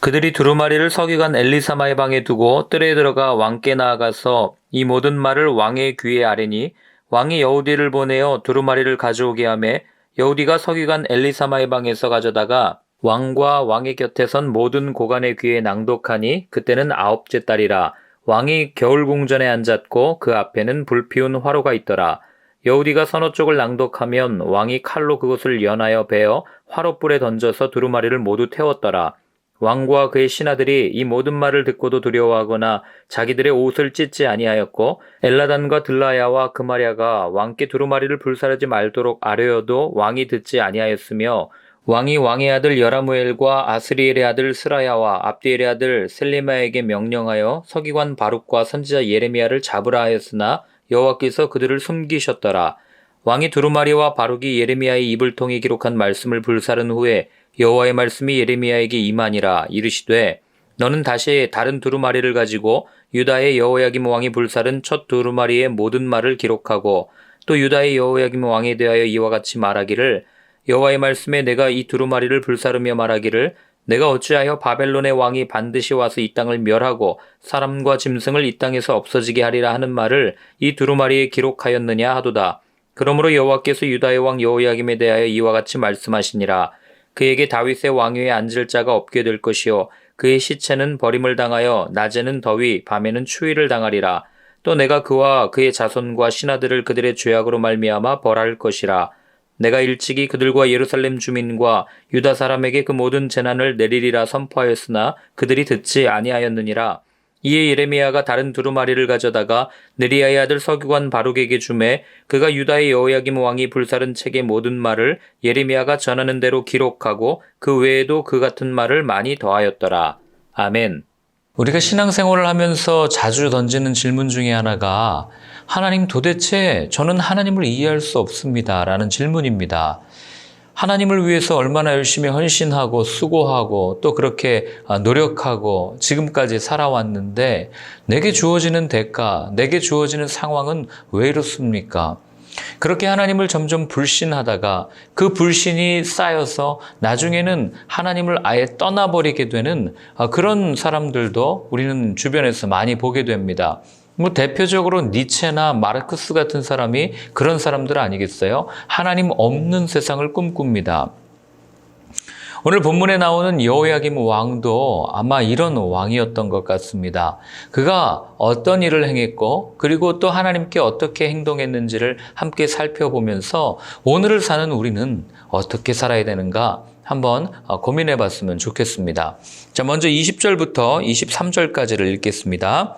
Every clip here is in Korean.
그들이 두루마리를 서기관 엘리사마의 방에 두고 뜰에 들어가 왕께 나아가서 이 모든 말을 왕의 귀에 아뢰니 왕이 여우디를 보내어 두루마리를 가져오게 하매 여우디가 서기관 엘리사마의 방에서 가져다가 왕과 왕의 곁에 선 모든 고관의 귀에 낭독하니 그때는 9째 달이라. 왕이 겨울궁전에 앉았고 그 앞에는 불피운 화로가 있더라. 여우디가 서너 쪽을 낭독하면 왕이 칼로 그것을 연하여 베어 화롯불에 던져서 두루마리를 모두 태웠더라. 왕과 그의 신하들이 이 모든 말을 듣고도 두려워하거나 자기들의 옷을 찢지 아니하였고 엘라단과 들라야와 그마랴가 왕께 두루마리를 불사르지 말도록 아뢰어도 왕이 듣지 아니하였으며 왕이 왕의 아들 여라무엘과 아스리엘의 아들 스라야와 압디엘의 아들 셀레마에게 명령하여 서기관 바룩과 선지자 예레미야를 잡으라 하였으나 여호와께서 그들을 숨기셨더라. 왕이 두루마리와 바룩이 예레미야의 입을 통해 기록한 말씀을 불사른 후에 여호와의 말씀이 예레미야에게 임하니라. 이르시되 너는 다시 다른 두루마리를 가지고 유다의 여호야김 왕이 불사른 첫 두루마리의 모든 말을 기록하고 또 유다의 여호야김 왕에 대하여 이와 같이 말하기를 여호와의 말씀에 내가 이 두루마리를 불사르며 말하기를 내가 어찌하여 바벨론의 왕이 반드시 와서 이 땅을 멸하고 사람과 짐승을 이 땅에서 없어지게 하리라 하는 말을 이 두루마리에 기록하였느냐 하도다. 그러므로 여호와께서 유다의 왕 여호야김에 대하여 이와 같이 말씀하시니라. 그에게 다윗의 왕위에 앉을 자가 없게 될 것이요 그의 시체는 버림을 당하여 낮에는 더위 밤에는 추위를 당하리라. 또 내가 그와 그의 자손과 신하들을 그들의 죄악으로 말미암아 벌할 것이라. 내가 일찍이 그들과 예루살렘 주민과 유다 사람에게 그 모든 재난을 내리리라 선포하였으나 그들이 듣지 아니하였느니라. 이에 예레미야가 다른 두루마리를 가져다가 느리야의 아들 서기관 바룩에게 주매 그가 유다의 여호야김 왕이 불사른 책의 모든 말을 예레미야가 전하는 대로 기록하고 그 외에도 그 같은 말을 많이 더하였더라. 아멘. 우리가 신앙생활을 하면서 자주 던지는 질문 중에 하나가 하나님 도대체 저는 하나님을 이해할 수 없습니다 라는 질문입니다. 하나님을 위해서 얼마나 열심히 헌신하고 수고하고 또 그렇게 노력하고 지금까지 살아왔는데 내게 주어지는 대가, 내게 주어지는 상황은 왜 이렇습니까? 그렇게 하나님을 점점 불신하다가 그 불신이 쌓여서 나중에는 하나님을 아예 떠나버리게 되는 그런 사람들도 우리는 주변에서 많이 보게 됩니다. 대표적으로 니체나 마르크스 같은 사람이 그런 사람들 아니겠어요? 하나님 없는 세상을 꿈꿉니다. 오늘 본문에 나오는 여호야김 왕도 아마 이런 왕이었던 것 같습니다. 그가 어떤 일을 행했고 그리고 또 하나님께 어떻게 행동했는지를 함께 살펴보면서 오늘을 사는 우리는 어떻게 살아야 되는가 한번 고민해 봤으면 좋겠습니다. 자, 먼저 20절부터 23절까지를 읽겠습니다.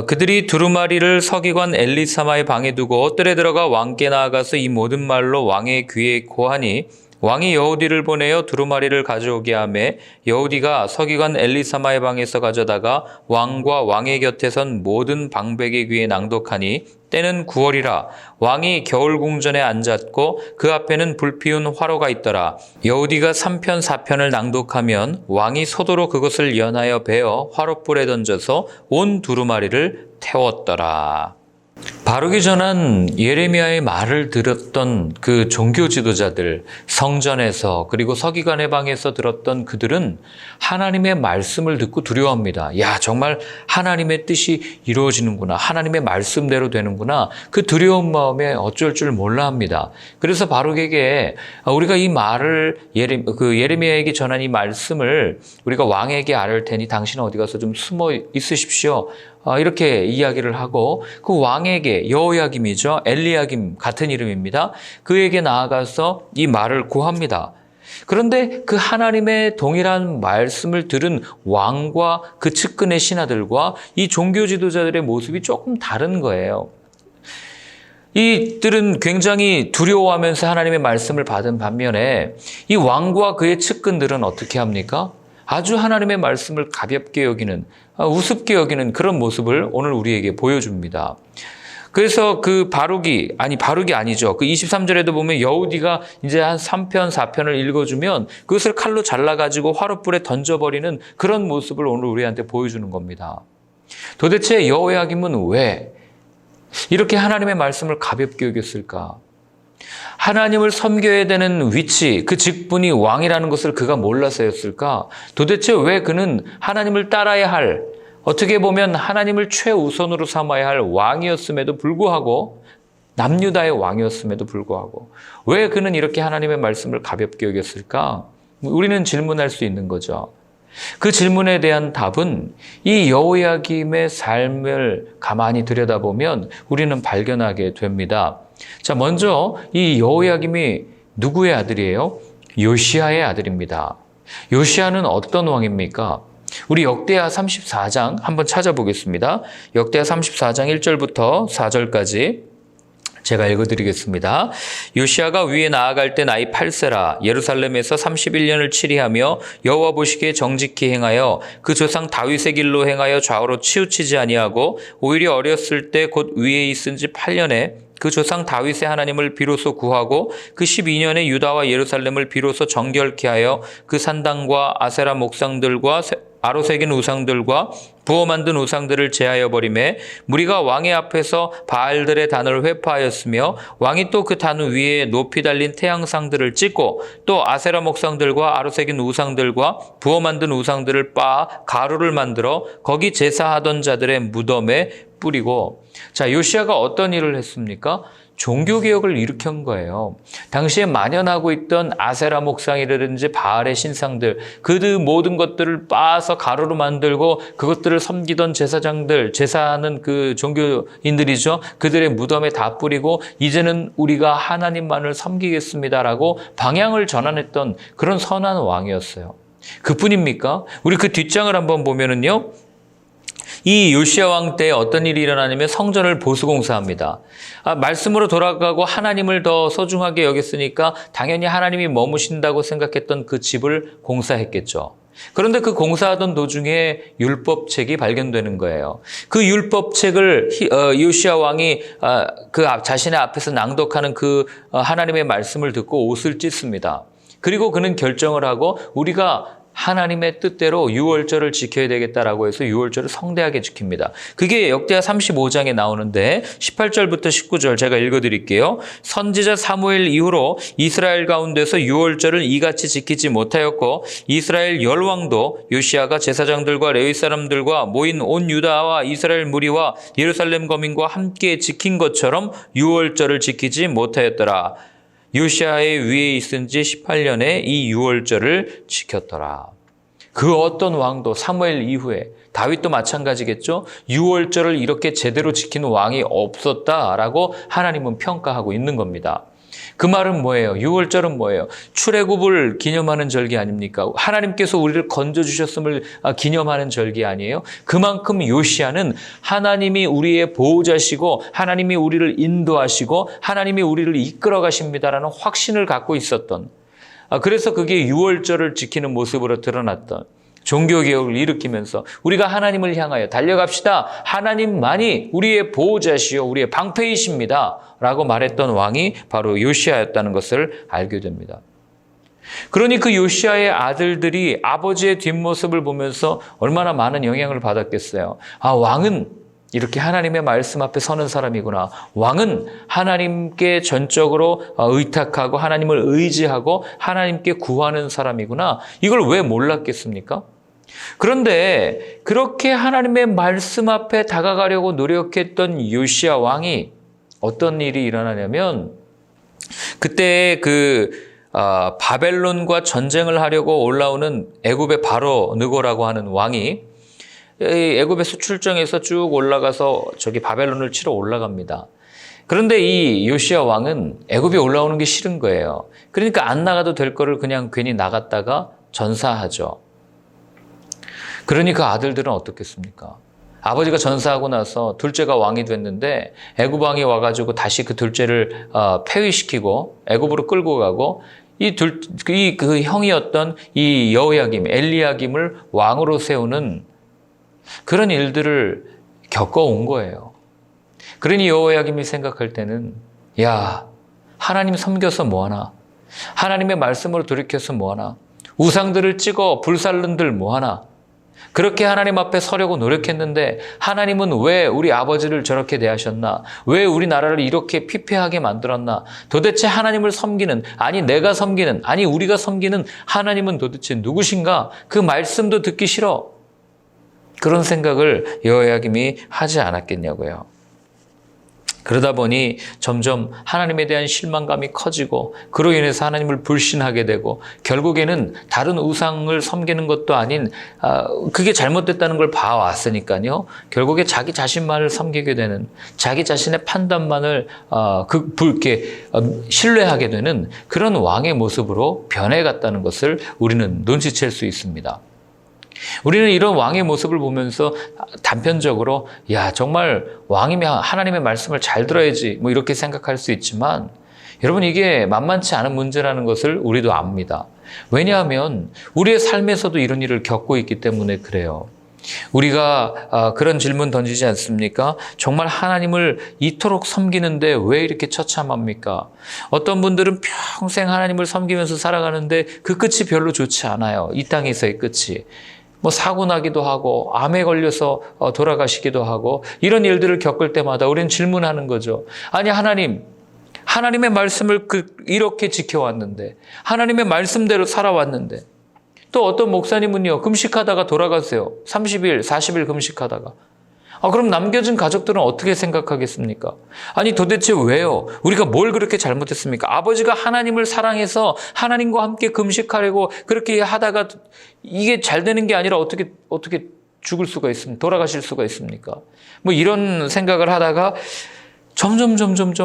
그들이 두루마리를 서기관 엘리사마의 방에 두고 뜰에 들어가 왕께 나아가서 이 모든 말로 왕의 귀에 고하니 왕이 여우디를 보내어 두루마리를 가져오게 하매 여우디가 서기관 엘리사마의 방에서 가져다가 왕과 왕의 곁에 선 모든 방백의 귀에 낭독하니 때는 9월이라. 왕이 겨울궁전에 앉았고 그 앞에는 불피운 화로가 있더라. 여우디가 3편 4편을 낭독하면 왕이 소도로 그것을 연하여 베어 화롯불에 던져서 온 두루마리를 태웠더라. 바룩이 전한 예레미야의 말을 들었던 그 종교 지도자들, 성전에서 그리고 서기관의 방에서 들었던 그들은 하나님의 말씀을 듣고 두려워합니다. 야, 정말 하나님의 뜻이 이루어지는구나. 하나님의 말씀대로 되는구나. 그 두려운 마음에 어쩔 줄 몰라 합니다. 그래서 바룩에게 우리가 이 말을 예레미야에게 전한 이 말씀을 우리가 왕에게 아뢰 테니 당신은 어디 가서 좀 숨어 있으십시오. 이렇게 이야기를 하고 그 왕에게 여호야김이죠. 엘리야김 같은 이름입니다. 그에게 나아가서 이 말을 구합니다. 그런데 그 하나님의 동일한 말씀을 들은 왕과 그 측근의 신하들과 이 종교 지도자들의 모습이 조금 다른 거예요. 이들은 굉장히 두려워하면서 하나님의 말씀을 받은 반면에 이 왕과 그의 측근들은 어떻게 합니까? 아주 하나님의 말씀을 가볍게 여기는, 우습게 여기는 그런 모습을 오늘 우리에게 보여줍니다. 그래서 바룩이 아니죠. 그 23절에도 보면 여우디가 이제 한 3편, 4편을 읽어주면 그것을 칼로 잘라가지고 화롯불에 던져버리는 그런 모습을 오늘 우리한테 보여주는 겁니다. 도대체 여호야김은 왜 이렇게 하나님의 말씀을 가볍게 여겼을까? 하나님을 섬겨야 되는 위치, 그 직분이 왕이라는 것을 그가 몰라서였을까? 도대체 왜 그는 하나님을 따라야 할, 어떻게 보면 하나님을 최우선으로 삼아야 할 왕이었음에도 불구하고, 남유다의 왕이었음에도 불구하고 왜 그는 이렇게 하나님의 말씀을 가볍게 여겼을까? 우리는 질문할 수 있는 거죠. 그 질문에 대한 답은 이 여호야김의 삶을 가만히 들여다보면 우리는 발견하게 됩니다. 자, 먼저 이 여호야김이 누구의 아들이에요? 요시야의 아들입니다. 요시야는 어떤 왕입니까? 우리 역대하 34장 한번 찾아보겠습니다. 역대하 34장 1절부터 4절까지 제가 읽어드리겠습니다. 요시야가 위에 나아갈 때 나이 8세라 예루살렘에서 31년을 치리하며 여호와 보시기에 정직히 행하여 그 조상 다윗의 길로 행하여 좌우로 치우치지 아니하고 오히려 어렸을 때 곧 위에 있은 지 8년에 그 조상 다윗의 하나님을 비로소 구하고 그 12년에 유다와 예루살렘을 비로소 정결케 하여 그 산당과 아세라 목상들과 아로 새긴 우상들과 부어 만든 우상들을 제하여 버리매 무리가 왕의 앞에서 바알들의 단을 회파하였으며 왕이 또 그 단 위에 높이 달린 태양상들을 찍고 또 아세라 목상들과 아로 새긴 우상들과 부어 만든 우상들을 빻아 가루를 만들어 거기 제사하던 자들의 무덤에 뿌리고. 자, 요시야가 어떤 일을 했습니까? 종교개혁을 일으킨 거예요. 당시에 만연하고 있던 아세라 목상이라든지 바알의 신상들, 그 모든 것들을 빻아서 가루로 만들고 그것들을 섬기던 제사장들, 제사하는 그 종교인들이죠. 그들의 무덤에 다 뿌리고 이제는 우리가 하나님만을 섬기겠습니다라고 방향을 전환했던 그런 선한 왕이었어요. 그뿐입니까? 우리 그 뒷장을 한번 보면은요. 이 요시야 왕 때 어떤 일이 일어나냐면 성전을 보수공사합니다. 말씀으로 돌아가고 하나님을 더 소중하게 여겼으니까 당연히 하나님이 머무신다고 생각했던 그 집을 공사했겠죠. 그런데 그 공사하던 도중에 율법책이 발견되는 거예요. 그 율법책을 요시야 왕이 그 자신의 앞에서 낭독하는 그 하나님의 말씀을 듣고 옷을 찢습니다. 그리고 그는 결정을 하고 우리가 하나님의 뜻대로 유월절을 지켜야 되겠다라고 해서 유월절을 성대하게 지킵니다. 그게 역대하 35장에 나오는데 18절부터 19절 제가 읽어드릴게요. 선지자 사무엘 이후로 이스라엘 가운데서 유월절을 이같이 지키지 못하였고 이스라엘 열왕도 요시야가 제사장들과 레위 사람들과 모인 온 유다와 이스라엘 무리와 예루살렘 거민과 함께 지킨 것처럼 유월절을 지키지 못하였더라. 요시야의 위에 있은 지 18년에 이 유월절을 지켰더라. 그 어떤 왕도 사무엘 이후에 다윗도 마찬가지겠죠. 유월절을 이렇게 제대로 지키는 왕이 없었다라고 하나님은 평가하고 있는 겁니다. 그 말은 뭐예요? 유월절은 뭐예요? 출애굽을 기념하는 절기 아닙니까? 하나님께서 우리를 건져주셨음을 기념하는 절기 아니에요? 그만큼 요시야는 하나님이 우리의 보호자시고 하나님이 우리를 인도하시고 하나님이 우리를 이끌어 가십니다라는 확신을 갖고 있었던, 그래서 그게 유월절을 지키는 모습으로 드러났던, 종교개혁을 일으키면서 우리가 하나님을 향하여 달려갑시다. 하나님만이 우리의 보호자시요 우리의 방패이십니다. 라고 말했던 왕이 바로 요시야였다는 것을 알게 됩니다. 그러니 그 요시야의 아들들이 아버지의 뒷모습을 보면서 얼마나 많은 영향을 받았겠어요. 왕은 이렇게 하나님의 말씀 앞에 서는 사람이구나. 왕은 하나님께 전적으로 의탁하고 하나님을 의지하고 하나님께 구하는 사람이구나. 이걸 왜 몰랐겠습니까? 그런데 그렇게 하나님의 말씀 앞에 다가가려고 노력했던 요시야 왕이 어떤 일이 일어나냐면 그때 바벨론과 전쟁을 하려고 올라오는 애굽의 바로 느고라고 하는 왕이 애굽에서 출정해서 쭉 올라가서 저기 바벨론을 치러 올라갑니다. 그런데 이 요시야 왕은 애굽에 올라오는 게 싫은 거예요. 그러니까 안 나가도 될 거를 그냥 괜히 나갔다가 전사하죠. 그러니 그 아들들은 어떻겠습니까? 아버지가 전사하고 나서 둘째가 왕이 됐는데 애굽 왕이 와가지고 다시 그 둘째를 폐위시키고 애굽으로 끌고 가고 그 형이었던 이 여호야김, 엘리야김을 왕으로 세우는 그런 일들을 겪어온 거예요. 그러니 여호야김이 생각할 때는 하나님 섬겨서 뭐하나? 하나님의 말씀으로 돌이켜서 뭐하나? 우상들을 찍어 불살른들 뭐하나? 그렇게 하나님 앞에 서려고 노력했는데 하나님은 왜 우리 아버지를 저렇게 대하셨나? 왜 우리나라를 이렇게 피폐하게 만들었나? 도대체 하나님을 섬기는, 아니 내가 섬기는, 아니 우리가 섬기는 하나님은 도대체 누구신가? 그 말씀도 듣기 싫어. 그런 생각을 여호야김이 하지 않았겠냐고요. 그러다 보니 점점 하나님에 대한 실망감이 커지고 그로 인해서 하나님을 불신하게 되고 결국에는 다른 우상을 섬기는 것도 아닌 그게 잘못됐다는 걸 봐왔으니까요. 결국에 자기 자신만을 섬기게 되는, 자기 자신의 판단만을 신뢰하게 되는 그런 왕의 모습으로 변해갔다는 것을 우리는 눈치챌 수 있습니다. 우리는 이런 왕의 모습을 보면서 단편적으로 정말 왕이면 하나님의 말씀을 잘 들어야지 이렇게 생각할 수 있지만 여러분 이게 만만치 않은 문제라는 것을 우리도 압니다. 왜냐하면 우리의 삶에서도 이런 일을 겪고 있기 때문에 그래요. 우리가 그런 질문 던지지 않습니까? 정말 하나님을 이토록 섬기는데 왜 이렇게 처참합니까? 어떤 분들은 평생 하나님을 섬기면서 살아가는데 그 끝이 별로 좋지 않아요. 이 땅에서의 끝이. 사고 나기도 하고 암에 걸려서 돌아가시기도 하고 이런 일들을 겪을 때마다 우리는 질문하는 거죠. 아니 하나님의 말씀을 이렇게 지켜왔는데 하나님의 말씀대로 살아왔는데 또 어떤 목사님은요 금식하다가 돌아가세요. 30일, 40일 금식하다가. 그럼 남겨진 가족들은 어떻게 생각하겠습니까? 아니 도대체 왜요? 우리가 뭘 그렇게 잘못했습니까? 아버지가 하나님을 사랑해서 하나님과 함께 금식하려고 그렇게 하다가 이게 잘 되는 게 아니라 어떻게 죽을 수가 있습니까? 돌아가실 수가 있습니까? 이런 생각을 하다가 점점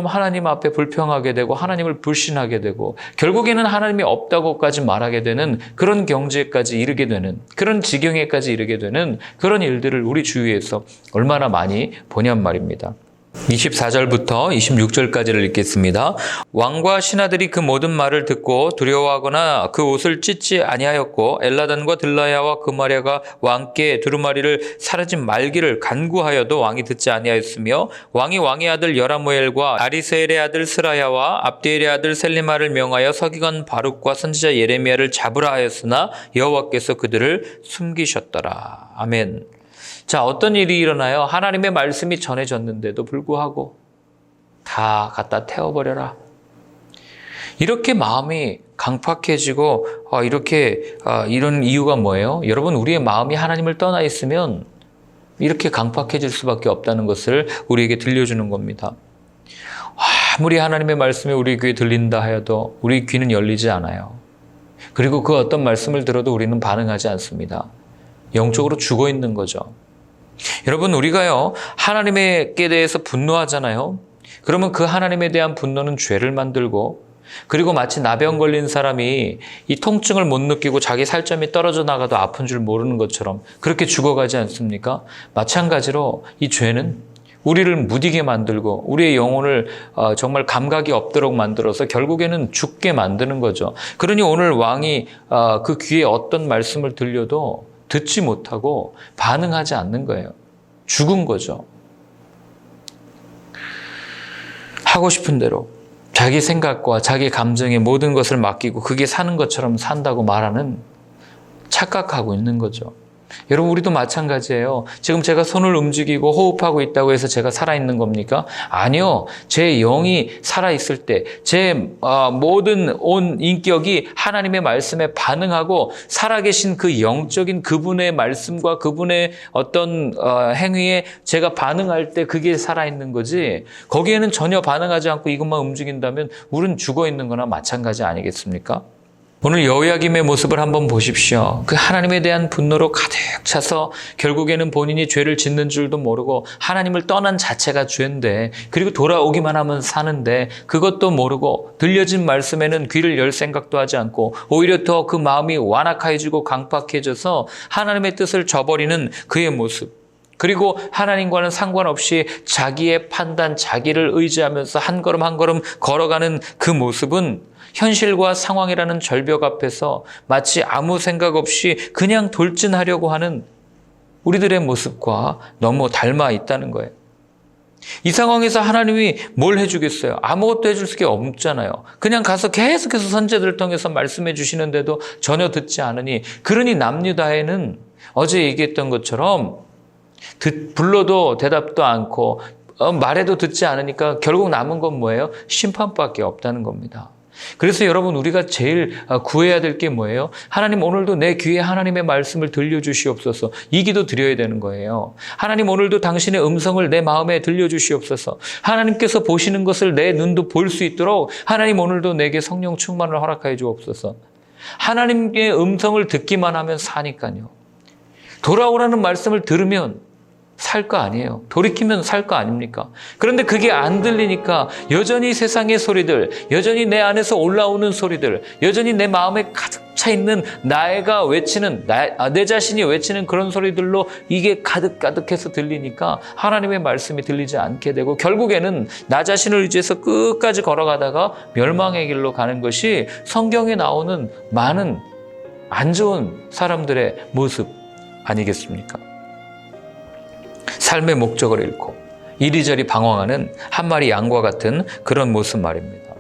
하나님 앞에 불평하게 되고 하나님을 불신하게 되고 결국에는 하나님이 없다고까지 말하게 되는 그런 경지에까지 이르게 되는 그런 지경에까지 이르게 되는 그런 일들을 우리 주위에서 얼마나 많이 보냔 말입니다. 24절부터 26절까지를 읽겠습니다. 왕과 신하들이 그 모든 말을 듣고 두려워하거나 그 옷을 찢지 아니하였고 엘라단과 들라야와 그마랴가 왕께 두루마리를 사르지 말기를 간구하여도 왕이 듣지 아니하였으며 왕이 왕의 아들 여라무엘과 아리스엘의 아들 스라야와 압디엘의 아들 셀리마를 명하여 서기관 바룩과 선지자 예레미야를 잡으라 하였으나 여호와께서 그들을 숨기셨더라. 아멘. 자, 어떤 일이 일어나요? 하나님의 말씀이 전해졌는데도 불구하고 다 갖다 태워버려라. 이렇게 마음이 강팍해지고 이런 이유가 뭐예요? 여러분 우리의 마음이 하나님을 떠나 있으면 이렇게 강팍해질 수밖에 없다는 것을 우리에게 들려주는 겁니다. 아무리 하나님의 말씀이 우리 귀에 들린다 하여도 우리 귀는 열리지 않아요. 그리고 그 어떤 말씀을 들어도 우리는 반응하지 않습니다. 영적으로 죽어 있는 거죠. 여러분 우리가요 하나님께 대해서 분노하잖아요. 그러면 그 하나님에 대한 분노는 죄를 만들고 그리고 마치 나병 걸린 사람이 이 통증을 못 느끼고 자기 살점이 떨어져 나가도 아픈 줄 모르는 것처럼 그렇게 죽어가지 않습니까? 마찬가지로 이 죄는 우리를 무디게 만들고 우리의 영혼을 정말 감각이 없도록 만들어서 결국에는 죽게 만드는 거죠. 그러니 오늘 왕이 그 귀에 어떤 말씀을 들려도 듣지 못하고 반응하지 않는 거예요. 죽은 거죠. 하고 싶은 대로 자기 생각과 자기 감정에 모든 것을 맡기고 그게 사는 것처럼 산다고 말하는 착각하고 있는 거죠. 여러분 우리도 마찬가지예요. 지금 제가 손을 움직이고 호흡하고 있다고 해서 제가 살아있는 겁니까? 아니요. 제 영이 살아있을 때 제 모든 온 인격이 하나님의 말씀에 반응하고 살아계신 그 영적인 그분의 말씀과 그분의 어떤 행위에 제가 반응할 때 그게 살아있는 거지 거기에는 전혀 반응하지 않고 이것만 움직인다면 우리는 죽어있는 거나 마찬가지 아니겠습니까? 오늘 여호야김의 모습을 한번 보십시오. 그 하나님에 대한 분노로 가득 차서 결국에는 본인이 죄를 짓는 줄도 모르고 하나님을 떠난 자체가 죄인데 그리고 돌아오기만 하면 사는데 그것도 모르고 들려진 말씀에는 귀를 열 생각도 하지 않고 오히려 더 그 마음이 완악해지고 강팍해져서 하나님의 뜻을 저버리는 그의 모습. 그리고 하나님과는 상관없이 자기의 판단, 자기를 의지하면서 한 걸음 한 걸음 걸어가는 그 모습은 현실과 상황이라는 절벽 앞에서 마치 아무 생각 없이 그냥 돌진하려고 하는 우리들의 모습과 너무 닮아 있다는 거예요. 이 상황에서 하나님이 뭘 해주겠어요? 아무것도 해줄 게 없잖아요. 그냥 가서 계속해서 선지자들을 통해서 말씀해 주시는데도 전혀 듣지 않으니 그러니 남유다에는 어제 얘기했던 것처럼 불러도 대답도 않고 말해도 듣지 않으니까 결국 남은 건 뭐예요? 심판밖에 없다는 겁니다. 그래서 여러분, 우리가 제일 구해야 될 게 뭐예요? 하나님, 오늘도 내 귀에 하나님의 말씀을 들려주시옵소서. 이 기도 드려야 되는 거예요. 하나님, 오늘도 당신의 음성을 내 마음에 들려주시옵소서. 하나님께서 보시는 것을 내 눈도 볼 수 있도록 하나님, 오늘도 내게 성령 충만을 허락하여 주옵소서. 하나님의 음성을 듣기만 하면 사니까요. 돌아오라는 말씀을 들으면 살 거 아니에요. 돌이키면 살 거 아닙니까? 그런데 그게 안 들리니까 여전히 세상의 소리들, 여전히 내 안에서 올라오는 소리들, 여전히 내 마음에 가득 차 있는 나가 외치는, 내 자신이 외치는 그런 소리들로 이게 가득가득해서 들리니까 하나님의 말씀이 들리지 않게 되고, 결국에는 나 자신을 의지해서 끝까지 걸어가다가 멸망의 길로 가는 것이 성경에 나오는 많은 안 좋은 사람들의 모습 아니겠습니까? 삶의 목적을 잃고 이리저리 방황하는 한 마리 양과 같은 그런 모습 말입니다.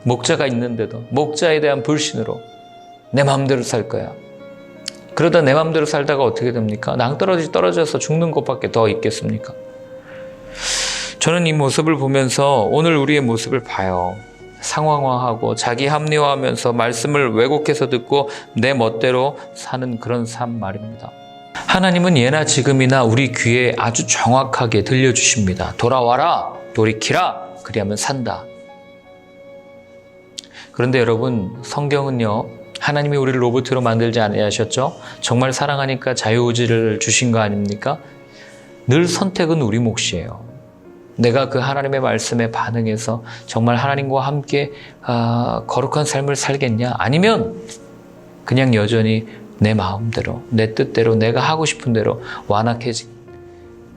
목자가 있는데도 목자에 대한 불신으로 내 마음대로 살 거야. 그러다 내 마음대로 살다가 어떻게 됩니까? 떨어져서 죽는 것밖에 더 있겠습니까? 저는 이 모습을 보면서 오늘 우리의 모습을 봐요. 상황화하고 자기 합리화하면서 말씀을 왜곡해서 듣고 내 멋대로 사는 그런 삶 말입니다. 하나님은 예나 지금이나 우리 귀에 아주 정확하게 들려주십니다. 돌아와라, 돌이키라, 그리하면 산다. 그런데 여러분, 성경은요, 하나님이 우리를 로봇으로 만들지 아니하셨죠? 정말 사랑하니까 자유의지를 주신 거 아닙니까? 늘 선택은 우리 몫이에요. 내가 그 하나님의 말씀에 반응해서 정말 하나님과 함께 거룩한 삶을 살겠냐? 아니면 그냥 여전히 내 마음대로, 내 뜻대로, 내가 하고 싶은 대로 완악해지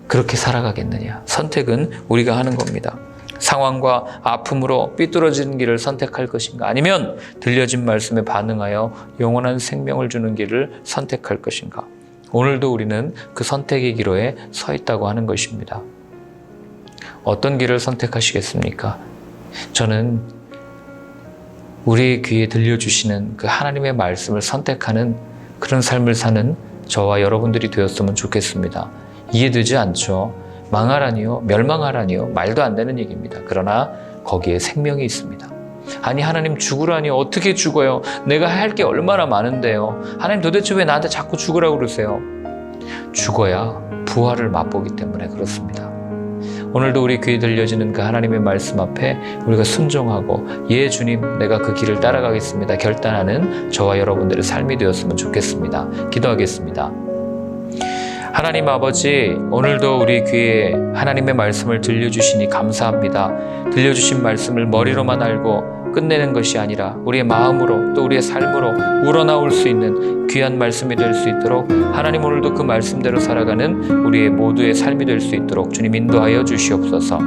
그렇게 살아가겠느냐. 선택은 우리가 하는 겁니다. 상황과 아픔으로 삐뚤어지는 길을 선택할 것인가, 아니면 들려진 말씀에 반응하여 영원한 생명을 주는 길을 선택할 것인가. 오늘도 우리는 그 선택의 기로에 서 있다고 하는 것입니다. 어떤 길을 선택하시겠습니까? 저는 우리의 귀에 들려주시는 그 하나님의 말씀을 선택하는 그런 삶을 사는 저와 여러분들이 되었으면 좋겠습니다. 이해되지 않죠? 망하라니요? 멸망하라니요? 말도 안 되는 얘기입니다. 그러나 거기에 생명이 있습니다. 아니, 하나님 죽으라니요? 어떻게 죽어요? 내가 할 게 얼마나 많은데요. 하나님 도대체 왜 나한테 자꾸 죽으라고 그러세요? 죽어야 부활을 맛보기 때문에 그렇습니다. 오늘도 우리 귀에 들려지는 그 하나님의 말씀 앞에 우리가 순종하고, 예 주님, 내가 그 길을 따라가겠습니다, 결단하는 저와 여러분들의 삶이 되었으면 좋겠습니다. 기도하겠습니다. 하나님 아버지, 오늘도 우리 귀에 하나님의 말씀을 들려주시니 감사합니다. 들려주신 말씀을 머리로만 알고 끝내는 것이 아니라 우리의 마음으로, 또 우리의 삶으로 우러나올 수 있는 귀한 말씀이 될 수 있도록, 하나님 오늘도 그 말씀대로 살아가는 우리의 모두의 삶이 될 수 있도록 주님 인도하여 주시옵소서.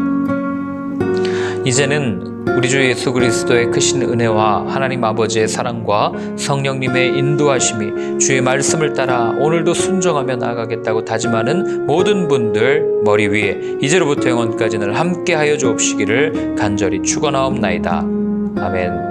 이제는 우리 주 예수 그리스도의 크신 은혜와 하나님 아버지의 사랑과 성령님의 인도하심이 주의 말씀을 따라 오늘도 순종하며 나아가겠다고 다짐하는 모든 분들 머리 위에 이제로부터 영원까지 늘 함께하여 주옵시기를 간절히 축원하옵나이다. 아멘.